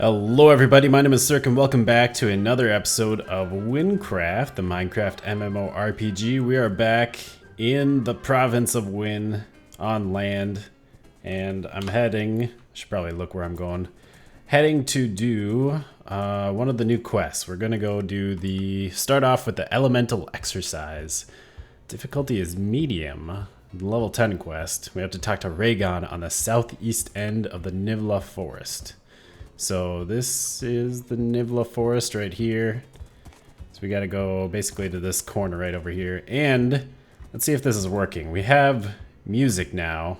Hello everybody, my name is Cirque and welcome back to another episode of WynnCraft, the Minecraft MMORPG. We are back in the province of Wynn, on land, and I'm heading, I should probably look where I'm going, heading to do one of the new quests. We're gonna go start off with the elemental exercise. Difficulty is medium, level 10 quest. We have to talk to Raygon on the southeast end of the Nivla forest. So this is the Nivla forest right here. So we gotta go basically to this corner right over here. And let's see if this is working. We have music now.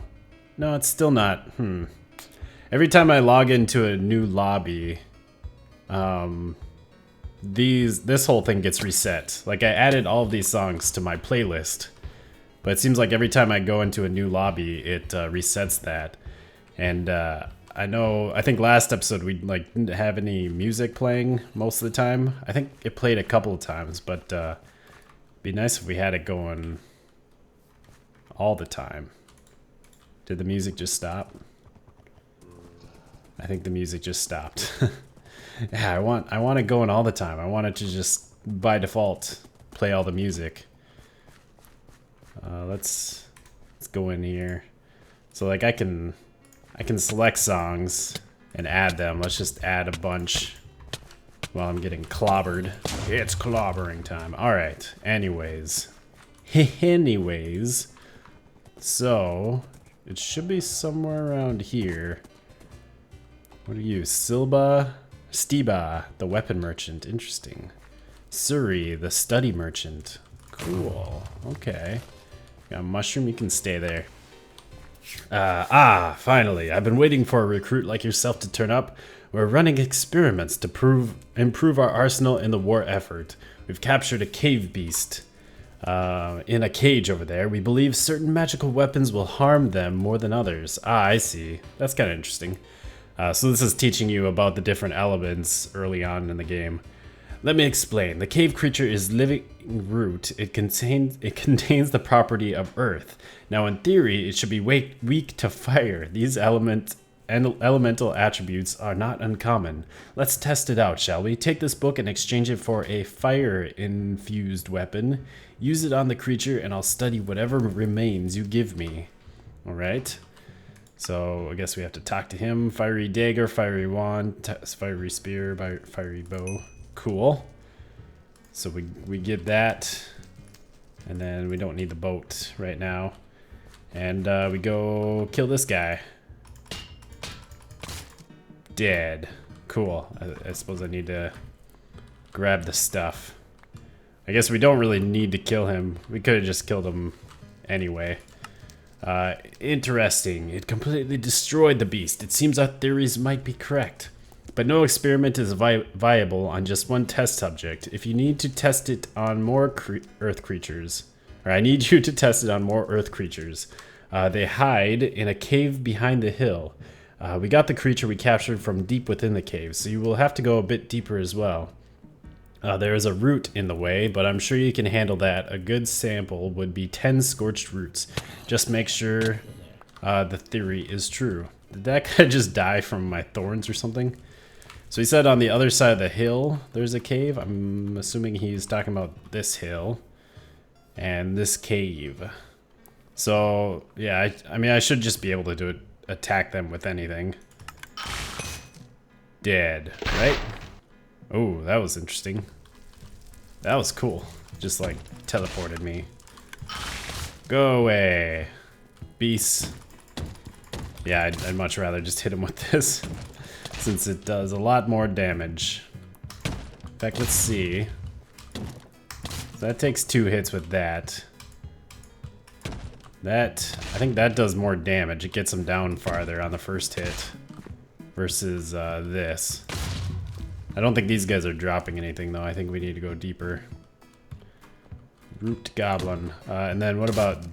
No, it's still not. Every time I log into a new lobby, this whole thing gets reset. Like I added all of these songs to my playlist, but it seems like every time I go into a new lobby, it resets that. And I think last episode we didn't have any music playing most of the time. I think it played a couple of times, but it'd be nice if we had it going all the time. Did the music just stop? I think the music just stopped. Yeah, I want it going all the time. I want it to just by default play all the music. Let's go in here. So like I can select songs and add them. Let's just add a bunch while I'm getting clobbered. It's clobbering time. All right. Anyways. So it should be somewhere around here. What are you? Stiba, the weapon merchant. Interesting. Suri, the study merchant. Cool. Okay. Got a mushroom. You can stay there. Finally. I've been waiting for a recruit like yourself to turn up. We're running experiments to improve our arsenal in the war effort. We've captured a cave beast in a cage over there. We believe certain magical weapons will harm them more than others. I see. That's kind of interesting. So this is teaching you about the different elements early on in the game. Let me explain. The cave creature is living root. It contains the property of earth. Now, in theory, it should be weak to fire. These elemental attributes are not uncommon. Let's test it out, shall we? Take this book and exchange it for a fire-infused weapon. Use it on the creature, and I'll study whatever remains you give me. All right. So I guess we have to talk to him. Fiery dagger, fiery wand, fiery spear, fiery bow. Cool. So we get that, and then we don't need the boat right now. And we go kill this guy. Dead. Cool. I suppose I need to grab the stuff. I guess we don't really need to kill him. We could have just killed him anyway. Interesting. It completely destroyed the beast. It seems our theories might be correct. But no experiment is viable on just one test subject. If you need to test it on more earth creatures, or I need you to test it on more earth creatures. They hide in a cave behind the hill. We got the creature we captured from deep within the cave, so you will have to go a bit deeper as well. There is a root in the way, but I'm sure you can handle that. A good sample would be 10 scorched roots. Just make sure the theory is true. Did that guy just die from my thorns or something? So he said on the other side of the hill there's a cave. I'm assuming he's talking about this hill and this cave. So yeah, I mean I should just be able to attack them with anything. Dead, right? Oh, that was interesting. That was cool. Just like teleported me. Go away, beast. Yeah, I'd much rather just hit him with this, since it does a lot more damage. In fact, let's see. So that takes 2 hits with that. I think that does more damage. It gets him down farther on the first hit versus this. I don't think these guys are dropping anything though. I think we need to go deeper. Root goblin. And then what about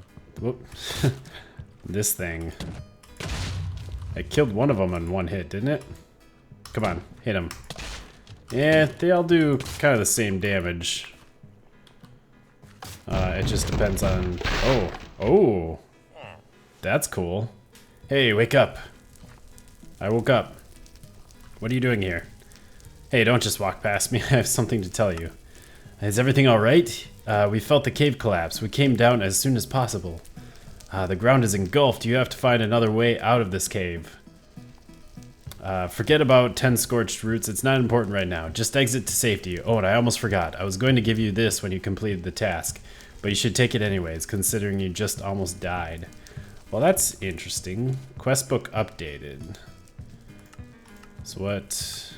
this thing? I killed one of them in 1 hit, didn't it? Come on, hit him. Yeah, they all do kind of the same damage. It just depends on... Oh, that's cool. Hey, wake up. I woke up. What are you doing here? Hey, don't just walk past me. I have something to tell you. Is everything alright? We felt the cave collapse. We came down as soon as possible. The ground is engulfed. You have to find another way out of this cave. Forget about 10 scorched roots. It's not important right now. Just exit to safety. Oh, and I almost forgot. I was going to give you this when you completed the task. But you should take it anyways, considering you just almost died. Well, that's interesting. Quest book updated. So what?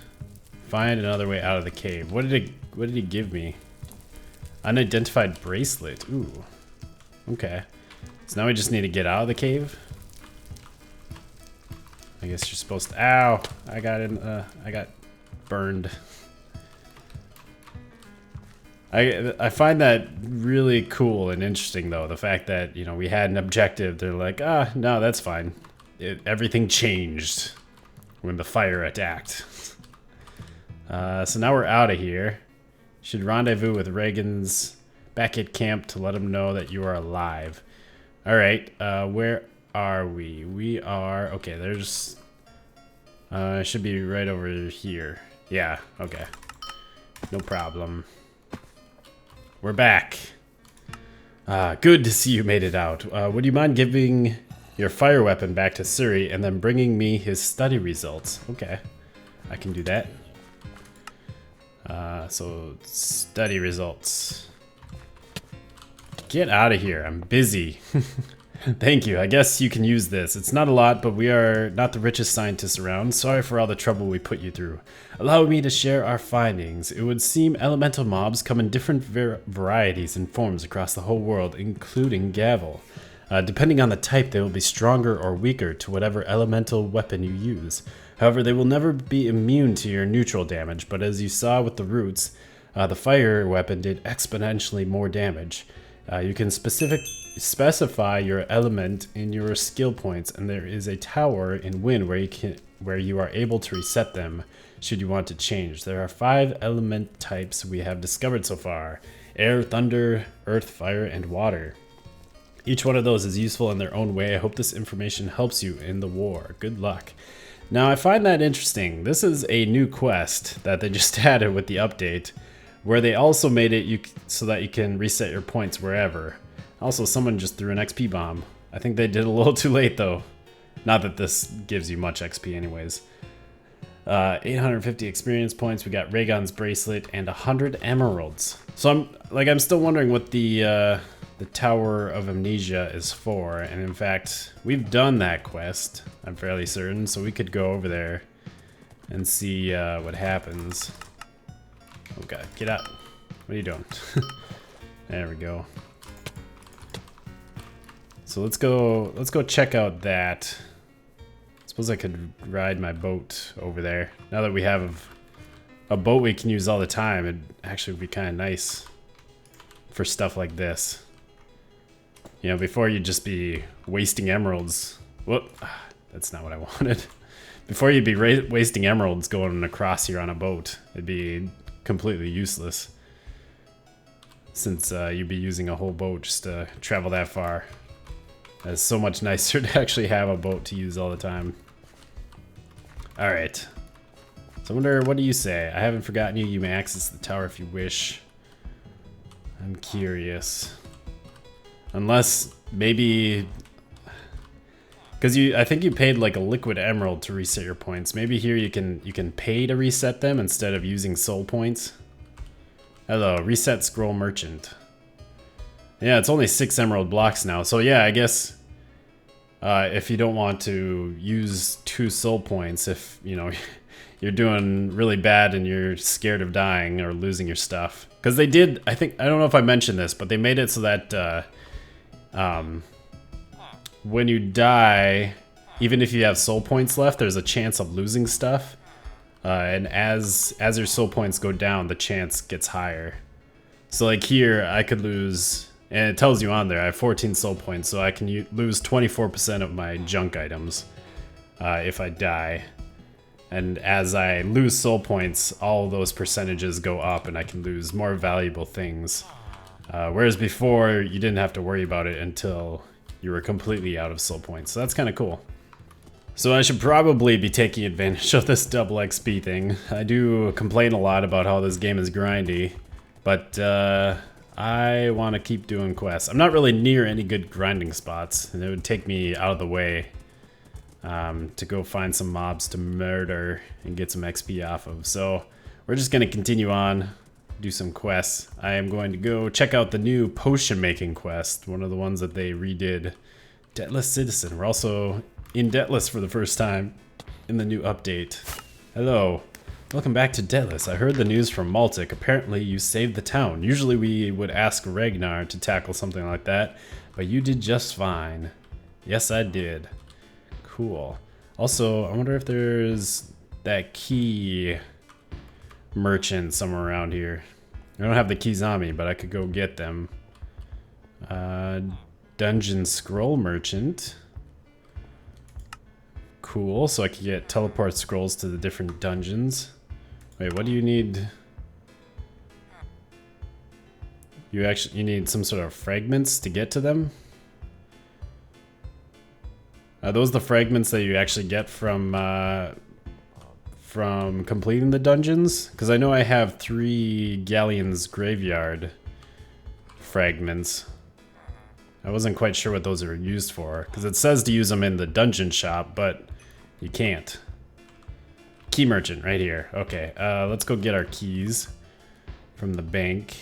Find another way out of the cave. What did he give me? Unidentified bracelet. Ooh. Okay. So now we just need to get out of the cave. I guess you're supposed to. Ow! I got burned. I find that really cool and interesting, though. The fact that, you know, we had an objective. They're like, no, that's fine. Everything changed when the fire attacked. So now we're out of here. Should rendezvous with Reagan's back at camp to let him know that you are alive. All right, where are we? We are, okay, there's, should be right over here. Yeah, okay. No problem. We're back. Good to see you made it out. Would you mind giving your fire weapon back to Suri and then bringing me his study results? Okay, I can do that. So study results. Get out of here, I'm busy. Thank you, I guess you can use this. It's not a lot, but we are not the richest scientists around. Sorry for all the trouble we put you through. Allow me to share our findings. It would seem elemental mobs come in different varieties and forms across the whole world, including Gavel. Depending on the type, they will be stronger or weaker to whatever elemental weapon you use. However, they will never be immune to your neutral damage, but as you saw with the roots, the fire weapon did exponentially more damage. You can specify your element in your skill points, and there is a tower in Wynn where you are able to reset them should you want to change. There are 5 element types we have discovered so far: air, thunder, earth, fire, and water. Each one of those is useful in their own way. I hope this information helps you in the war. Good luck. Now, I find that interesting. This is a new quest that they just added with the update, where they also made it so that you can reset your points wherever. Also, someone just threw an XP bomb. I think they did a little too late, though. Not that this gives you much XP anyways. 850 experience points. We got Raygon's bracelet and 100 emeralds. So I'm still wondering what the Tower of Amnesia is for, and in fact, we've done that quest, I'm fairly certain, so we could go over there and see what happens. Oh god, get out. What are you doing? There we go. So let's go check out that. Suppose I could ride my boat over there. Now that we have a boat we can use all the time, it actually would be kind of nice for stuff like this. You know, before you'd just be wasting emeralds. Whoop, that's not what I wanted. Before you'd be wasting emeralds going across here on a boat, it'd be completely useless. Since you'd be using a whole boat just to travel that far. It's so much nicer to actually have a boat to use all the time. Alright. So I wonder, what do you say? I haven't forgotten you. You may access the tower if you wish. I'm curious. Unless maybe, because I think you paid like a liquid emerald to reset your points. Maybe here you can pay to reset them instead of using soul points. Hello, reset scroll merchant. Yeah, it's only 6 emerald blocks now. So yeah, I guess if you don't want to use 2 soul points, if you know you're doing really bad and you're scared of dying or losing your stuff, because they did. I don't know if I mentioned this, but they made it so that. When you die, even if you have soul points left, there's a chance of losing stuff. And as your soul points go down, the chance gets higher. So like here, I could lose, and it tells you on there, I have 14 soul points, so I can lose 24% of my junk items if I die. And as I lose soul points, all those percentages go up and I can lose more valuable things. Whereas before, you didn't have to worry about it until you were completely out of soul points. So that's kind of cool. So I should probably be taking advantage of this double XP thing. I do complain a lot about how this game is grindy, but I want to keep doing quests. I'm not really near any good grinding spots, and it would take me out of the way to go find some mobs to murder and get some XP off of. So we're just going to continue on, do some quests. I am going to go check out the new potion making quest, one of the ones that they redid. Debtless Citizen. We're also in Debtless for the first time in the new update. Hello. Welcome back to Debtless. I heard the news from Maltic. Apparently you saved the town. Usually we would ask Ragnar to tackle something like that, but you did just fine. Yes, I did. Cool. Also, I wonder if there's that key merchant somewhere around here. I don't have the keys on me, but I could go get them. Dungeon scroll merchant. Cool, so I could get teleport scrolls to the different dungeons. Wait, what do you need? You need some sort of fragments to get to them? Are those the fragments that you actually get from completing the dungeons? Because I know I have 3 Galleon's Graveyard fragments. I wasn't quite sure what those are used for, because it says to use them in the dungeon shop, but you can't. Key merchant right here. Okay, let's go get our keys from the bank.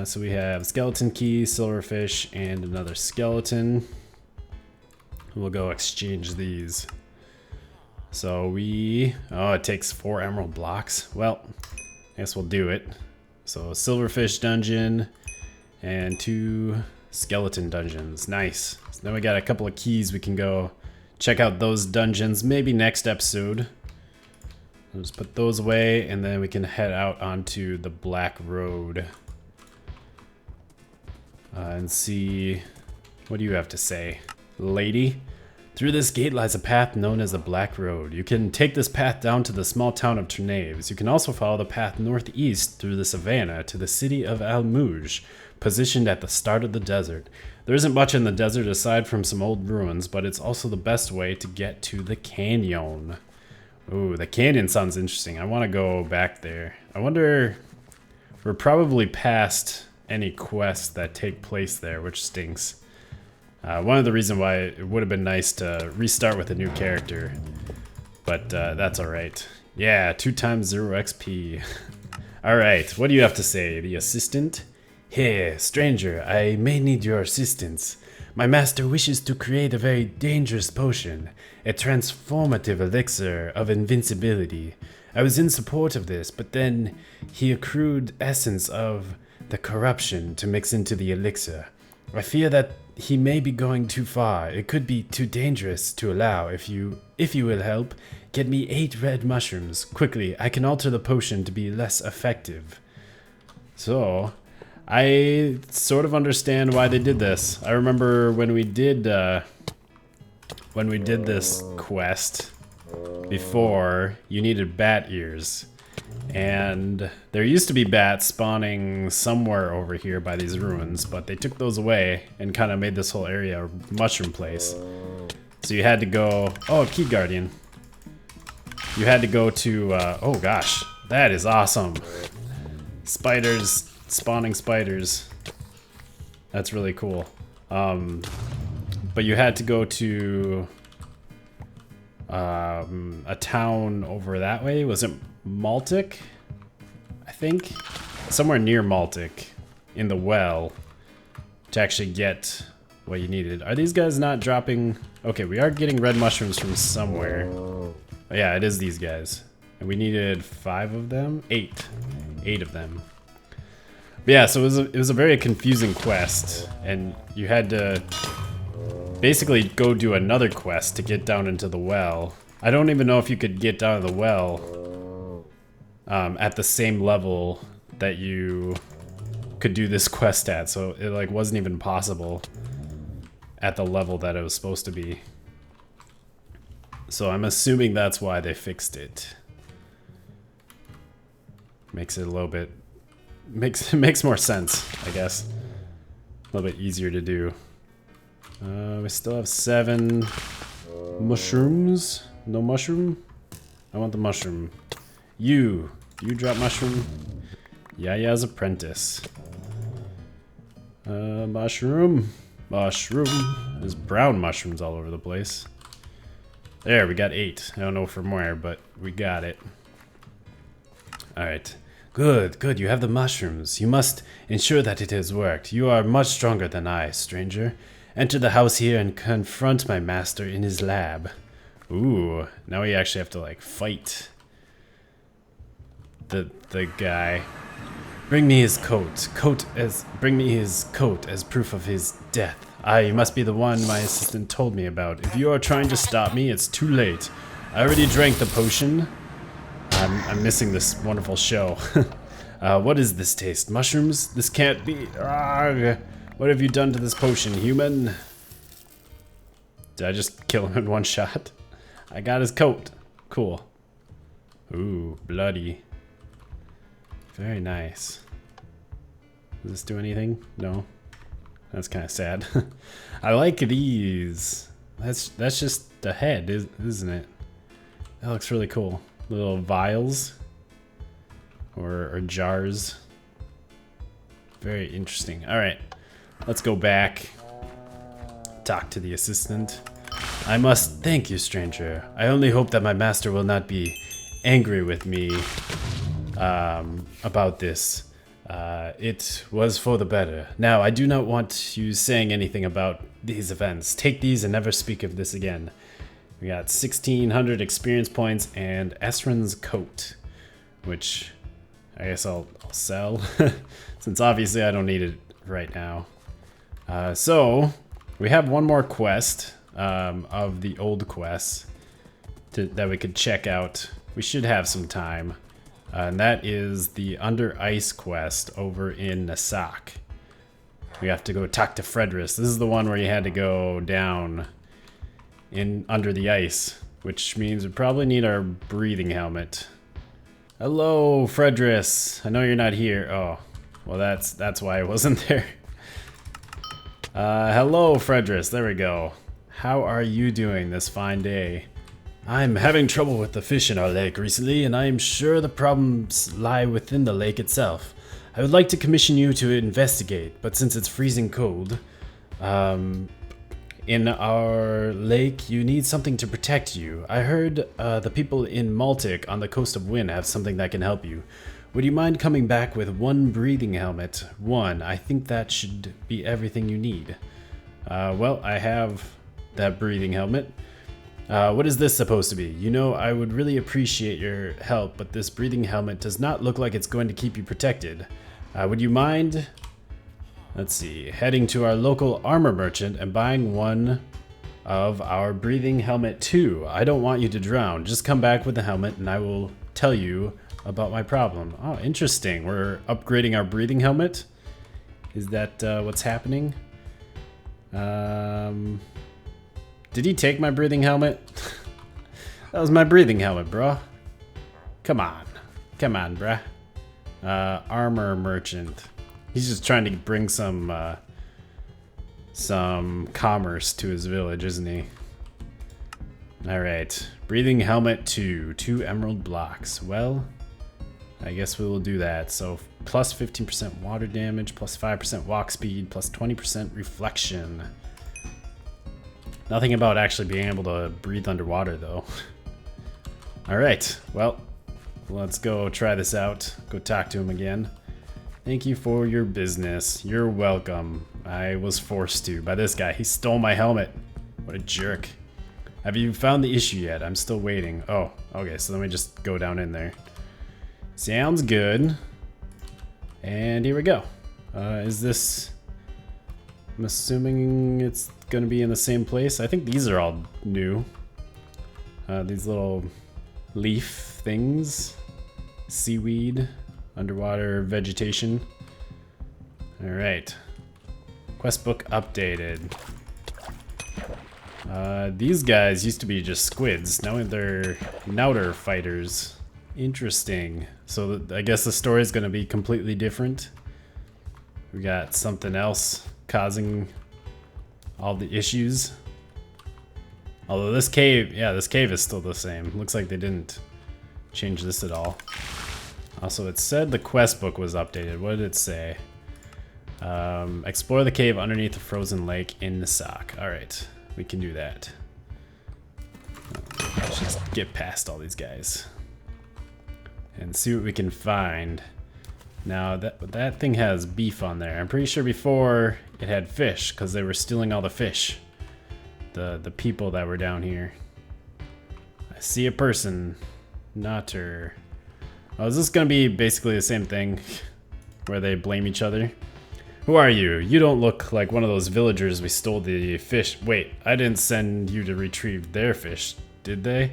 So we have skeleton key, silverfish, and another skeleton. We'll go exchange these. So oh, it takes 4 emerald blocks. Well, I guess we'll do it. So silverfish dungeon and 2 skeleton dungeons. Nice. So then we got a couple of keys. We can go check out those dungeons maybe next episode. I'll just put those away, and then we can head out onto the Black Road and see, what do you have to say, lady? Through this gate lies a path known as the Black Road. You can take this path down to the small town of Ternaves. You can also follow the path northeast through the savannah to the city of Almouge, positioned at the start of the desert. There isn't much in the desert aside from some old ruins, but it's also the best way to get to the canyon. Ooh, the canyon sounds interesting. I want to go back there. I wonder, we're probably past any quests that take place there, which stinks. One of the reasons why it would have been nice to restart with a new character, but that's alright. Yeah, 2 times 0 XP. Alright, what do you have to say, the assistant? Hey, stranger, I may need your assistance. My master wishes to create a very dangerous potion, a transformative elixir of invincibility. I was in support of this, but then he accrued essence of the corruption to mix into the elixir. I fear that he may be going too far. It could be too dangerous to allow. If you will help, get me 8 red mushrooms. Quickly, I can alter the potion to be less effective. So, I sort of understand why they did this. I remember when we did this quest before, you needed bat ears. And there used to be bats spawning somewhere over here by these ruins, but they took those away and kind of made this whole area a mushroom place. So you had to go, oh, Key Guardian. You had to go to, oh gosh, that is awesome. Spiders, spawning spiders. That's really cool. But you had to go to a town over that way. Was it Maltic? I think somewhere near Maltic in the well to actually get what you needed. Are these guys not dropping? Okay, we are getting red mushrooms from somewhere. Oh, yeah, it is these guys. And we needed 5 of them? 8 of them. But yeah, so it was a very confusing quest, and you had to basically go do another quest to get down into the well. I don't even know if you could get down to the well at the same level that you could do this quest at, so it like wasn't even possible at the level that it was supposed to be. So I'm assuming that's why they fixed it. Makes it a little bit makes more sense, I guess. A little bit easier to do. We still have 7. Mushrooms? No mushroom? I want the mushroom. You drop mushroom? Yaya's apprentice. Mushroom. Mushroom. There's brown mushrooms all over the place. There, we got 8. I don't know from where, but we got it. Alright. Good. You have the mushrooms. You must ensure that it has worked. You are much stronger than I, stranger. Enter the house here and confront my master in his lab. Ooh, now we actually have to, like, fight the guy. Bring me his coat. Bring me his coat as proof of his death. You must be the one my assistant told me about. If you are trying to stop me, it's too late. I already drank the potion. I'm missing this wonderful show. What is this taste? Mushrooms? This can't be. Arrgh. What have you done to this potion, human? Did I just kill him in one shot? I got his coat. Cool. Ooh, bloody. Very nice. Does this do anything? No. That's kind of sad. I like these. That's just the head, isn't it? That looks really cool. Little vials or jars. Very interesting. All right, let's go back. Talk to the assistant. I must thank you, stranger. I only hope that my master will not be angry with me about this. It was for the better. Now, I do not want you saying anything about these events. Take these and never speak of this again. We got 1,600 experience points and Esrin's coat, which I guess I'll sell, since obviously I don't need it right now. So, we have one more quest of the old quests that we could check out. We should have some time. And that is the Under Ice quest over in Nasak. We have to go talk to Fredris. This is the one where you had to go down under the ice, which means we probably need our breathing helmet. Hello, Fredris. I know you're not here. Oh, well that's why I wasn't there. Hello, Fredris. There we go. How are you doing this fine day? I'm having trouble with the fish in our lake recently, and I am sure the problems lie within the lake itself. I would like to commission you to investigate, but since it's freezing cold, in our lake, you need something to protect you. I heard the people in Maltic on the coast of Wynn have something that can help you. Would you mind coming back with 1 breathing helmet? 1. I think that should be everything you need. Well, I have that breathing helmet. What is this supposed to be? You know, I would really appreciate your help, but this breathing helmet does not look like it's going to keep you protected. Would you mind, let's see, heading to our local armor merchant and buying one of our breathing helmet 2? I don't want you to drown. Just come back with the helmet and I will tell you about my problem. Oh, interesting. We're upgrading our breathing helmet. Is that what's happening? Did he take my breathing helmet? That was my breathing helmet, bro. Come on, bruh. Armor merchant. He's just trying to bring some commerce to his village, isn't he? All right, breathing helmet 2, 2 emerald blocks. Well, I guess we will do that. So plus 15% water damage, plus 5% walk speed, plus 20% reflection. Nothing about actually being able to breathe underwater, though. All right, well, let's go try this out. Go talk to him again. Thank you for your business. You're welcome. I was forced to by this guy. He stole my helmet. What a jerk. Have you found the issue yet? I'm still waiting. Oh, okay, so let me just go down in there. Sounds good. And here we go. Is this... I'm assuming it's gonna be in the same place. I think these are all new. These little leaf things. Seaweed. Underwater vegetation. Alright. Quest book updated. These guys used to be just squids. Now they're Nauter fighters. Interesting. So I guess the story is gonna be completely different. We got something else causing all the issues. Although this cave, yeah, this cave is still the same. Looks like they didn't change this at all. Also, it said the quest book was updated. What did it say? Explore the cave underneath the frozen lake in Nasak. Alright, we can do that. Let's just get past all these guys. And see what we can find. Now, that thing has beef on there. I'm pretty sure before it had fish, because they were stealing all the fish. The people that were down here. I see a person. Not her. Oh, is this gonna be basically the same thing? Where they blame each other? Who are you? You don't look like one of those villagers we stole the fish. Wait, I didn't send you to retrieve their fish, did they?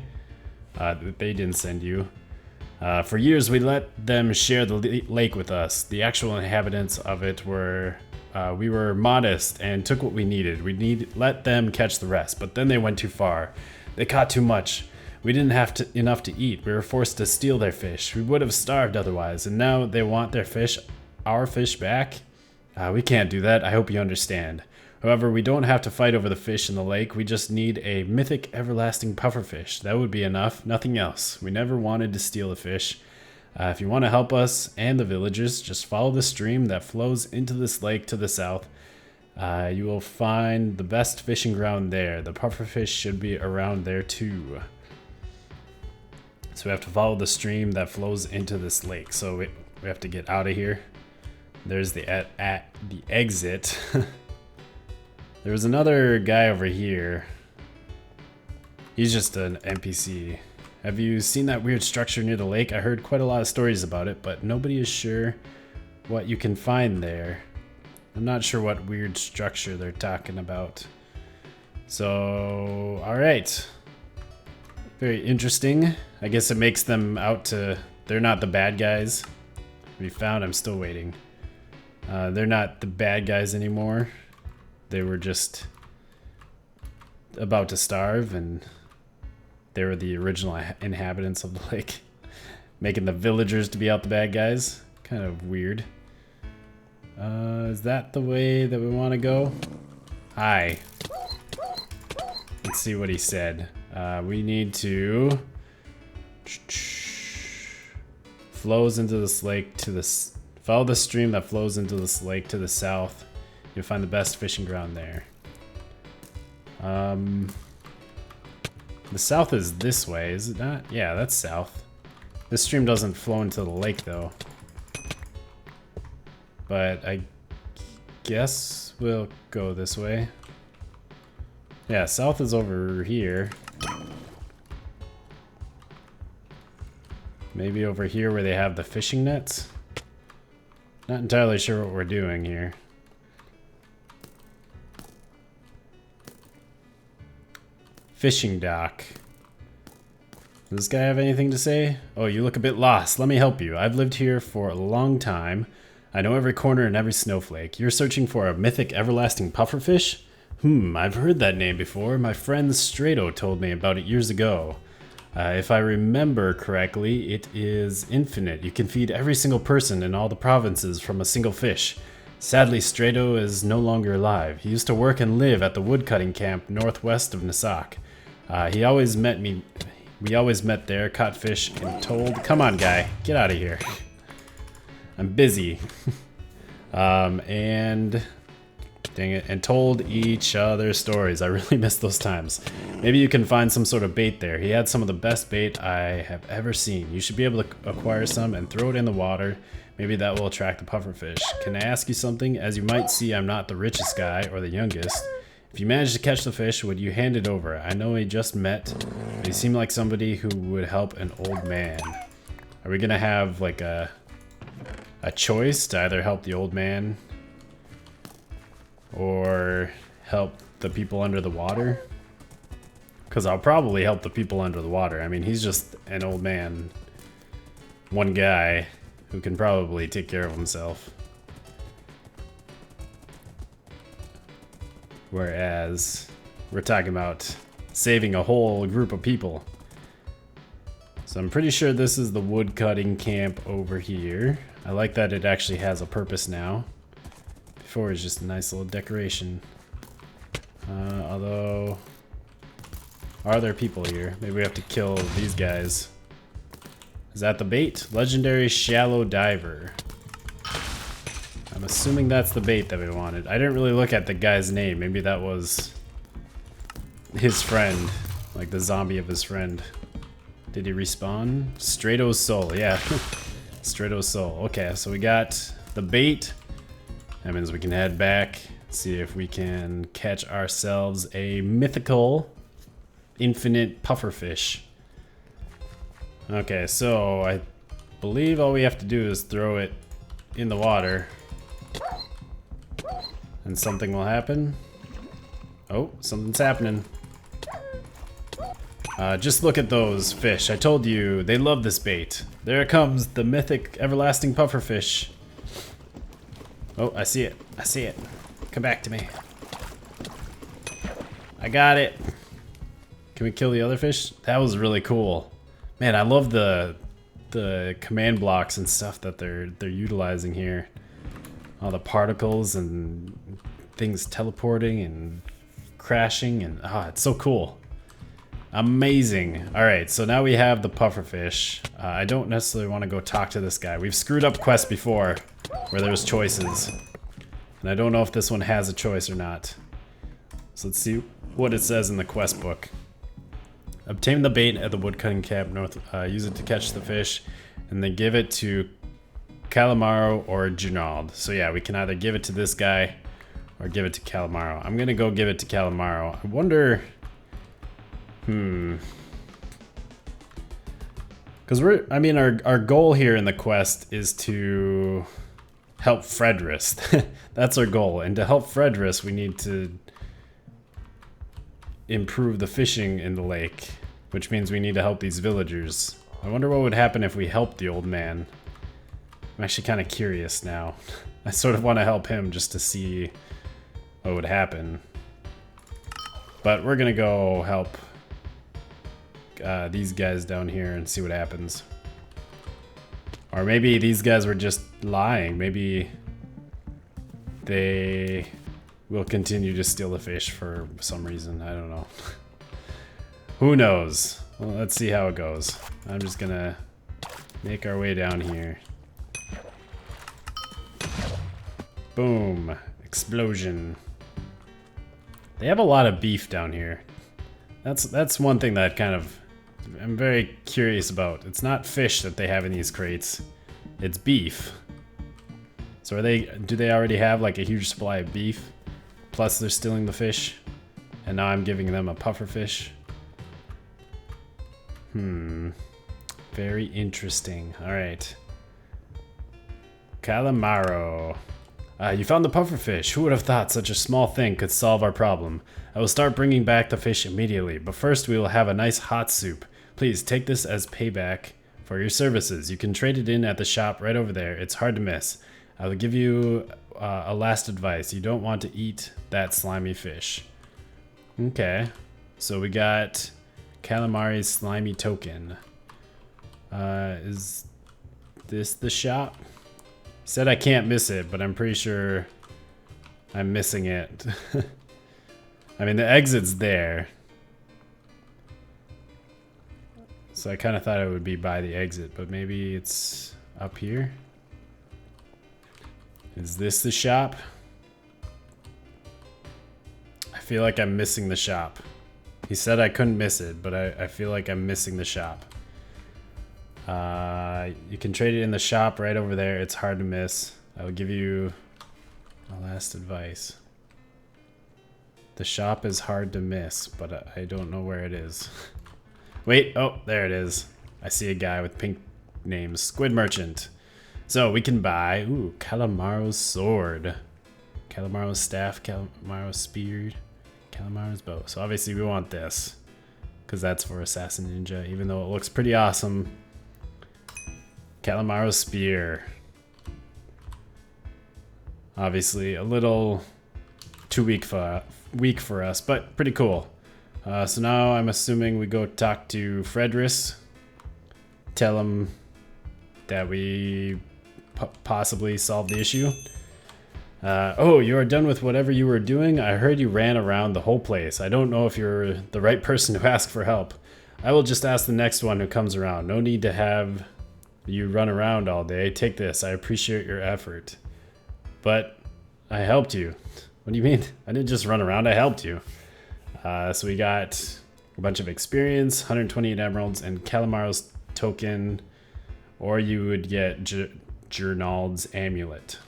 They didn't send you. For years we let them share the lake with us. The actual inhabitants of it were, we were modest and took what we needed. We let them catch the rest, but then they went too far. They caught too much. We didn't have enough to eat. We were forced to steal their fish. We would have starved otherwise, and now they want their fish, our fish back? We can't do that. I hope you understand. However, we don't have to fight over the fish in the lake. We just need a mythic everlasting pufferfish. That would be enough. Nothing else. We never wanted to steal the fish. If you want to help us and the villagers, just follow the stream that flows into this lake to the south. You will find the best fishing ground there. The pufferfish should be around there too. So we have to follow the stream that flows into this lake. So we have to get out of here. There's the exit. There was another guy over here. He's just an NPC. Have you seen that weird structure near the lake? I heard quite a lot of stories about it, but nobody is sure what you can find there. I'm not sure what weird structure they're talking about. So, alright. Very interesting. I guess it makes them out to... They're not the bad guys. We found, I'm still waiting. They're not the bad guys anymore. They were just about to starve, and they were the original inhabitants of the lake. Making the villagers to be out the bad guys. Kind of weird. Is that the way that we want to go? Hi. Let's see what he said. We need to... Flows into this lake to this... Follow the stream that flows into this lake to the south. You'll find the best fishing ground there. The south is this way, is it not? Yeah, that's south. This stream doesn't flow into the lake though. But I guess we'll go this way. Yeah, south is over here. Maybe over here where they have the fishing nets? Not entirely sure what we're doing here. Fishing dock. Does this guy have anything to say? Oh, you look a bit lost. Let me help you. I've lived here for a long time. I know every corner and every snowflake. You're searching for a mythic everlasting pufferfish? I've heard that name before. My friend Strato told me about it years ago. If I remember correctly, it is infinite. You can feed every single person in all the provinces from a single fish. Sadly, Strato is no longer alive. He used to work and live at the woodcutting camp northwest of Nasak. We always met there, caught fish, and told... Come on, guy. Get out of here. I'm busy. And... Dang it. And told each other stories. I really miss those times. Maybe you can find some sort of bait there. He had some of the best bait I have ever seen. You should be able to acquire some and throw it in the water. Maybe that will attract the pufferfish. Can I ask you something? As you might see, I'm not the richest guy or the youngest. If you manage to catch the fish, would you hand it over? I know we just met, but you seem like somebody who would help an old man. Are we gonna have like a choice to either help the old man or help the people under the water? Because I'll probably help the people under the water. I mean, he's just an old man, one guy who can probably take care of himself. Whereas we're talking about saving a whole group of people. So I'm pretty sure this is the wood cutting camp over here. I like that it actually has a purpose now. Before it was just a nice little decoration. Although Are there people here? Maybe we have to kill these guys. Is that the bait? Legendary shallow diver. I'm assuming that's the bait that we wanted. I didn't really look at the guy's name. Maybe that was his friend. Like the zombie of his friend. Did he respawn? Strato's soul, yeah. Strato's soul. Okay, so we got the bait. That means we can head back, see if we can catch ourselves a mythical infinite pufferfish. Okay, so I believe all we have to do is throw it in the water and something will happen. Oh, something's happening. Just look at those fish. I told you, they love this bait. There it comes, the mythic everlasting pufferfish. Oh, I see it. I see it. Come back to me. I got it. Can we kill the other fish? That was really cool. Man, I love the command blocks and stuff that they're utilizing here. All the particles and things teleporting and crashing and it's so cool. Amazing. All right, so now we have the pufferfish. I don't necessarily want to go talk to this guy. We've screwed up quests before where there was choices. And I don't know if this one has a choice or not. So let's see what it says in the quest book. Obtain the bait at the woodcutting camp north. Use it to catch the fish, and then give it to Calamaro or Junald. So yeah, we can either give it to this guy or give it to Calamaro. I'm gonna go give it to Calamaro. I wonder. Because our goal here in the quest is to help Fredris. That's our goal, and to help Fredris, we need to improve the fishing in the lake, which means we need to help these villagers. I wonder what would happen if we helped the old man. I'm actually kind of curious now. I sort of want to help him just to see what would happen. But we're gonna go help these guys down here and see what happens. Or maybe these guys were just lying. Maybe they will continue to steal the fish for some reason. I don't know. Who knows? Well, let's see how it goes. I'm just gonna make our way down here. Boom. Explosion. They have a lot of beef down here. That's one thing that I'm very curious about. It's not fish that they have in these crates. It's beef. So do they already have like a huge supply of beef? Plus they're stealing the fish. And now I'm giving them a pufferfish. Very interesting. Alright. Calamaro. You found the pufferfish. Who would have thought such a small thing could solve our problem? I will start bringing back the fish immediately, but first we will have a nice hot soup. Please take this as payback for your services. You can trade it in at the shop right over there. It's hard to miss. I will give you a last advice. You don't want to eat that slimy fish. Okay. So we got Calamari's slimy token. Is this the shop? Said I can't miss it, but I'm pretty sure I'm missing it. I mean, the exit's there. So I kind of thought it would be by the exit, but maybe it's up here. Is this the shop? I feel like I'm missing the shop. He said I couldn't miss it, but I feel like I'm missing the shop. You can trade it in the shop right over there. It's hard to miss. I will give you a last advice. The shop is hard to miss, but I don't know where it is. Wait, oh, there it is. I see a guy with pink name, Squid Merchant. So we can buy, ooh, Calamaro's sword, Calamaro's staff, Calamaro's spear, Calamaro's bow. So obviously we want this, because that's for Assassin Ninja, even though it looks pretty awesome. Calamaro's spear. Obviously a little too weak for us, but pretty cool. So now I'm assuming we go talk to Fredris, tell him that we possibly solved the issue. Oh, you are done with whatever you were doing? I heard you ran around the whole place. I don't know if you're the right person to ask for help. I will just ask the next one who comes around. No need to have you run around all day. Take this. I appreciate your effort. But I helped you. What do you mean? I didn't just run around. I helped you. So we got a bunch of experience, 128 emeralds, and Calamar's token. Or you would get Jernald's amulet.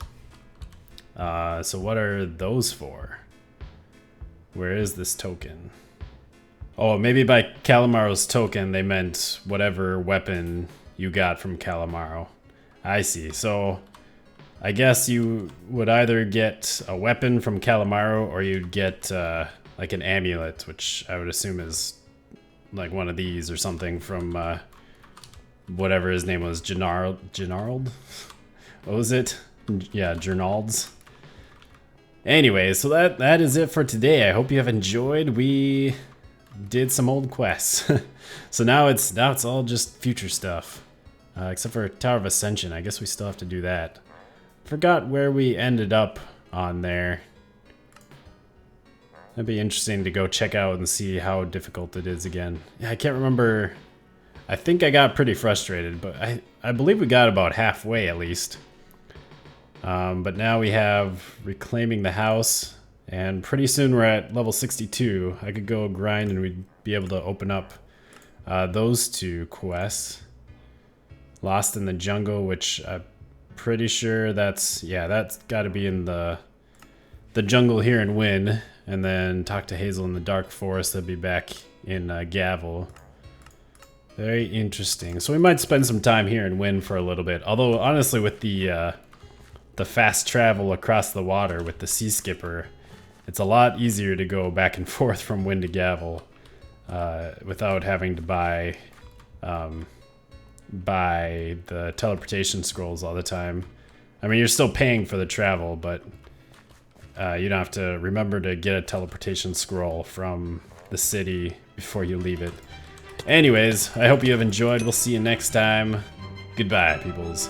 So what are those for? Where is this token? Oh, maybe by Calamaro's token they meant whatever weapon you got from Calamaro. I see. So I guess you would either get a weapon from Calamaro or you'd get like an amulet, which I would assume is like one of these or something from whatever his name was, Jernald? What was it? Yeah, Jernald's. Anyway, so that is it for today. I hope you have enjoyed. We did some old quests. So now it's all just future stuff. Except for Tower of Ascension. I guess we still have to do that. Forgot where we ended up on there. That'd be interesting to go check out and see how difficult it is again. Yeah, I can't remember. I think I got pretty frustrated, but I believe we got about halfway at least. But now we have reclaiming the house, and pretty soon we're at level 62. I could go grind and we'd be able to open up those two quests. Lost in the Jungle, which I'm pretty sure that's got to be in the jungle here in Wynn, and then talk to Hazel in the Dark Forest. That'd be back in Gavel. Very interesting. So we might spend some time here in Wynn for a little bit. Although honestly, with the fast travel across the water with the Sea Skipper, it's a lot easier to go back and forth from Wynn to Gavel without having to buy the teleportation scrolls all the time. I mean, you're still paying for the travel, but you don't have to remember to get a teleportation scroll from the city before you leave it. Anyways, I hope you have enjoyed. We'll see you next time. Goodbye, peoples.